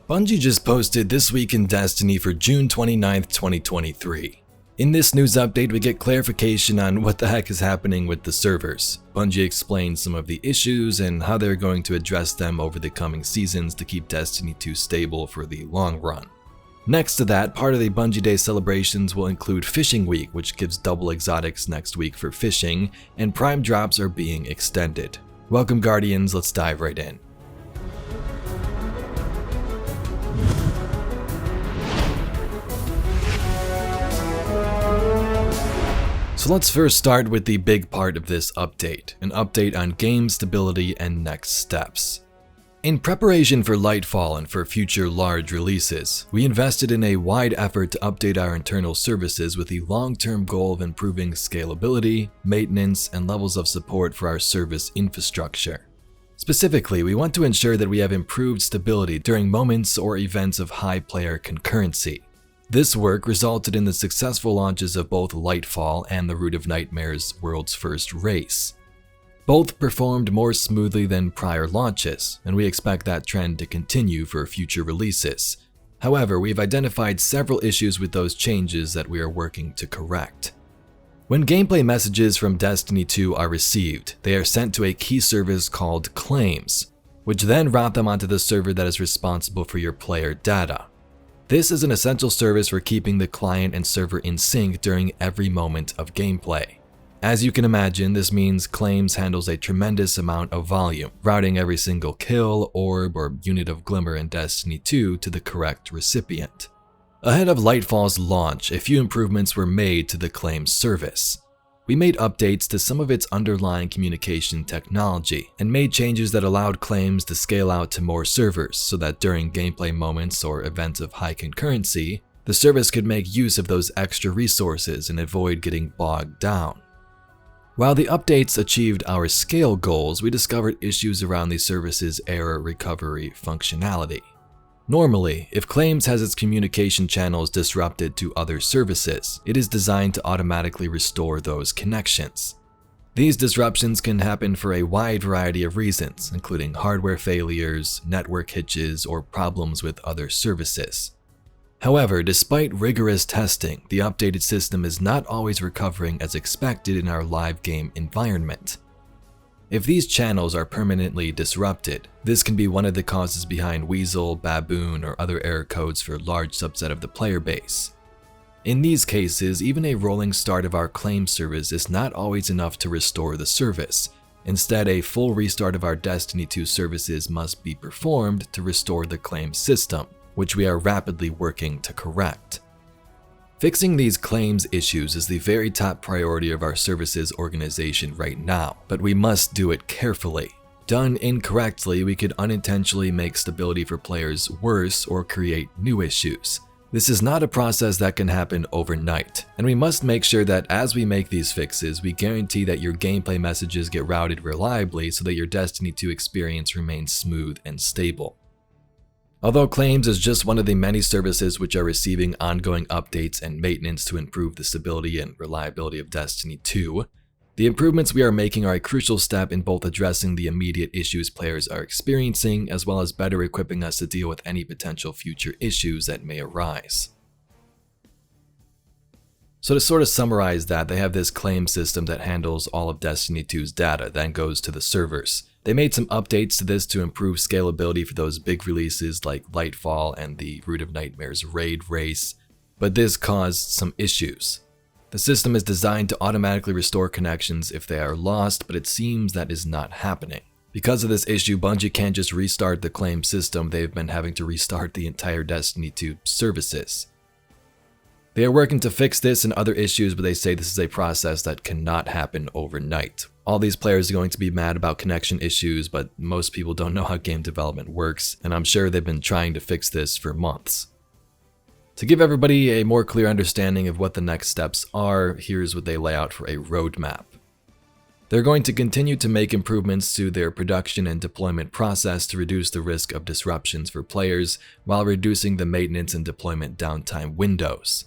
Bungie just posted This Week in Destiny for June 29th, 2023. In this news update, we get clarification on what the heck is happening with the servers. Bungie explains some of the issues and how they're going to address them over the coming seasons to keep Destiny 2 stable for the long run. Next to that, part of the Bungie Day celebrations will include Fishing Week, which gives double exotics next week for fishing, and Prime drops are being extended. Welcome Guardians, let's dive right in. So let's first start with the big part of this update, an update on game stability and next steps. In preparation for Lightfall and for future large releases, we invested in a wide effort to update our internal services with the long-term goal of improving scalability, maintenance, and levels of support for our service infrastructure. Specifically, we want to ensure that we have improved stability during moments or events of high player concurrency. This work resulted in the successful launches of both Lightfall and the Root of Nightmare's world's first race. Both performed more smoothly than prior launches, and we expect that trend to continue for future releases. However, we've identified several issues with those changes that we are working to correct. When gameplay messages from Destiny 2 are received, they are sent to a key service called Claims, which then route them onto the server that is responsible for your player data. This is an essential service for keeping the client and server in sync during every moment of gameplay. As you can imagine, this means Claims handles a tremendous amount of volume, routing every single kill, orb, or unit of glimmer in Destiny 2 to the correct recipient. Ahead of Lightfall's launch, a few improvements were made to the Claims service. We made updates to some of its underlying communication technology and made changes that allowed Claims to scale out to more servers so that during gameplay moments or events of high concurrency, the service could make use of those extra resources and avoid getting bogged down. While the updates achieved our scale goals, we discovered issues around the service's error recovery functionality. Normally, if Claims has its communication channels disrupted to other services, it is designed to automatically restore those connections. These disruptions can happen for a wide variety of reasons, including hardware failures, network hitches, or problems with other services. However, despite rigorous testing, the updated system is not always recovering as expected in our live game environment. If these channels are permanently disrupted, this can be one of the causes behind Weasel, Baboon, or other error codes for a large subset of the player base. In these cases, even a rolling start of our claim service is not always enough to restore the service. Instead, a full restart of our Destiny 2 services must be performed to restore the claim system, which we are rapidly working to correct. Fixing these claims issues is the very top priority of our services organization right now, but we must do it carefully. Done incorrectly, we could unintentionally make stability for players worse or create new issues. This is not a process that can happen overnight, and we must make sure that as we make these fixes, we guarantee that your gameplay messages get routed reliably so that your Destiny 2 experience remains smooth and stable. Although Claims is just one of the many services which are receiving ongoing updates and maintenance to improve the stability and reliability of Destiny 2, the improvements we are making are a crucial step in both addressing the immediate issues players are experiencing as well as better equipping us to deal with any potential future issues that may arise. So to sort of summarize that, they have this claim system that handles all of Destiny 2's data, then goes to the servers. They made some updates to this to improve scalability for those big releases like Lightfall and the Root of Nightmare's raid race, but this caused some issues. The system is designed to automatically restore connections if they are lost, but it seems that is not happening. Because of this issue, Bungie can't just restart the claim system, they've been having to restart the entire Destiny 2 services. They are working to fix this and other issues, but they say this is a process that cannot happen overnight. All these players are going to be mad about connection issues, but most people don't know how game development works, and I'm sure they've been trying to fix this for months. To give everybody a more clear understanding of what the next steps are, here's what they lay out for a roadmap. They're going to continue to make improvements to their production and deployment process to reduce the risk of disruptions for players while reducing the maintenance and deployment downtime windows.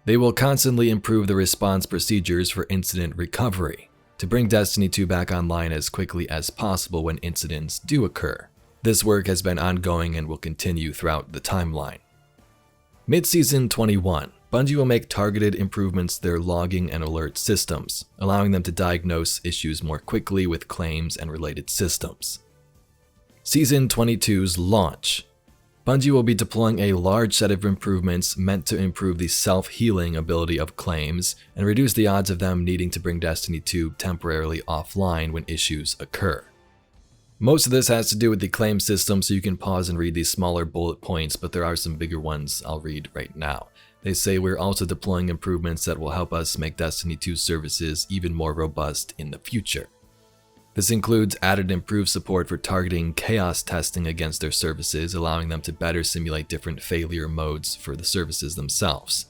They will constantly improve the response procedures for incident recovery to bring Destiny 2 back online as quickly as possible when incidents do occur. This work has been ongoing and will continue throughout the timeline. Mid-Season 21, Bungie will make targeted improvements to their logging and alert systems, allowing them to diagnose issues more quickly with claims and related systems. Season 22's launch. Bungie will be deploying a large set of improvements meant to improve the self-healing ability of claims and reduce the odds of them needing to bring Destiny 2 temporarily offline when issues occur. Most of this has to do with the claim system, so you can pause and read these smaller bullet points, but there are some bigger ones I'll read right now. They say we're also deploying improvements that will help us make Destiny 2 services even more robust in the future. This includes added improved support for targeting chaos testing against their services, allowing them to better simulate different failure modes for the services themselves.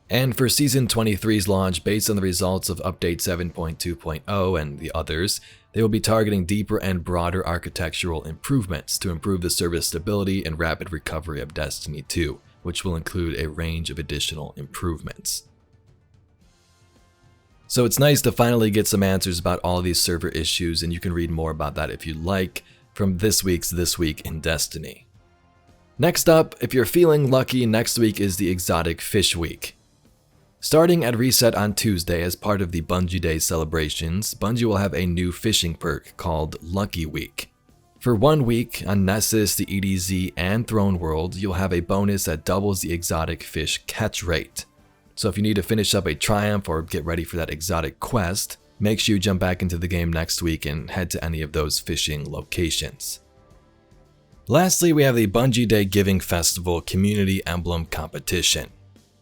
And for Season 23's launch, based on the results of Update 7.2.0 and the others, they will be targeting deeper and broader architectural improvements to improve the service stability and rapid recovery of Destiny 2, which will include a range of additional improvements. So it's nice to finally get some answers about all these server issues, and you can read more about that if you'd like from this week's This Week in Destiny. Next up, if you're feeling lucky, next week is the Exotic Fish Week. Starting at reset on Tuesday as part of the Bungie Day celebrations, Bungie will have a new fishing perk called Lucky Week. For 1 week on Nessus, the EDZ, and Throne World, you'll have a bonus that doubles the exotic fish catch rate. So if you need to finish up a triumph or get ready for that exotic quest, make sure you jump back into the game next week and head to any of those fishing locations. Lastly, we have the Bungie Day Giving Festival Community Emblem Competition.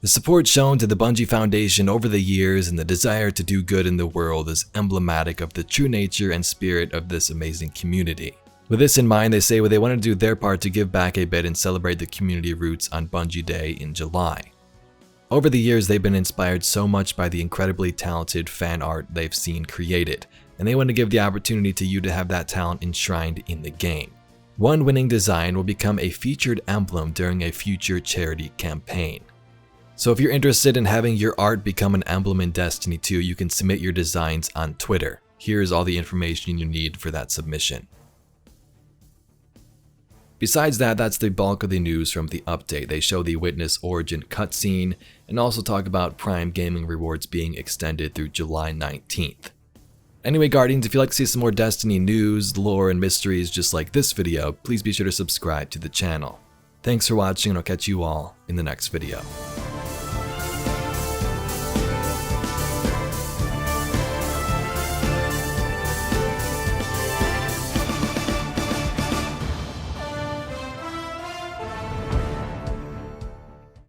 The support shown to the Bungie Foundation over the years and the desire to do good in the world is emblematic of the true nature and spirit of this amazing community. With this in mind, they say they want to do their part to give back a bit and celebrate the community roots on Bungie Day in July. Over the years, they've been inspired so much by the incredibly talented fan art they've seen created, and they want to give the opportunity to you to have that talent enshrined in the game. One winning design will become a featured emblem during a future charity campaign. So if you're interested in having your art become an emblem in Destiny 2, you can submit your designs on Twitter. Here's all the information you need for that submission. Besides that, that's the bulk of the news from the update. They show the Witness Origin cutscene and also talk about Prime Gaming rewards being extended through July 19th. Anyway, Guardians, if you'd like to see some more Destiny news, lore, and mysteries just like this video, please be sure to subscribe to the channel. Thanks for watching, and I'll catch you all in the next video.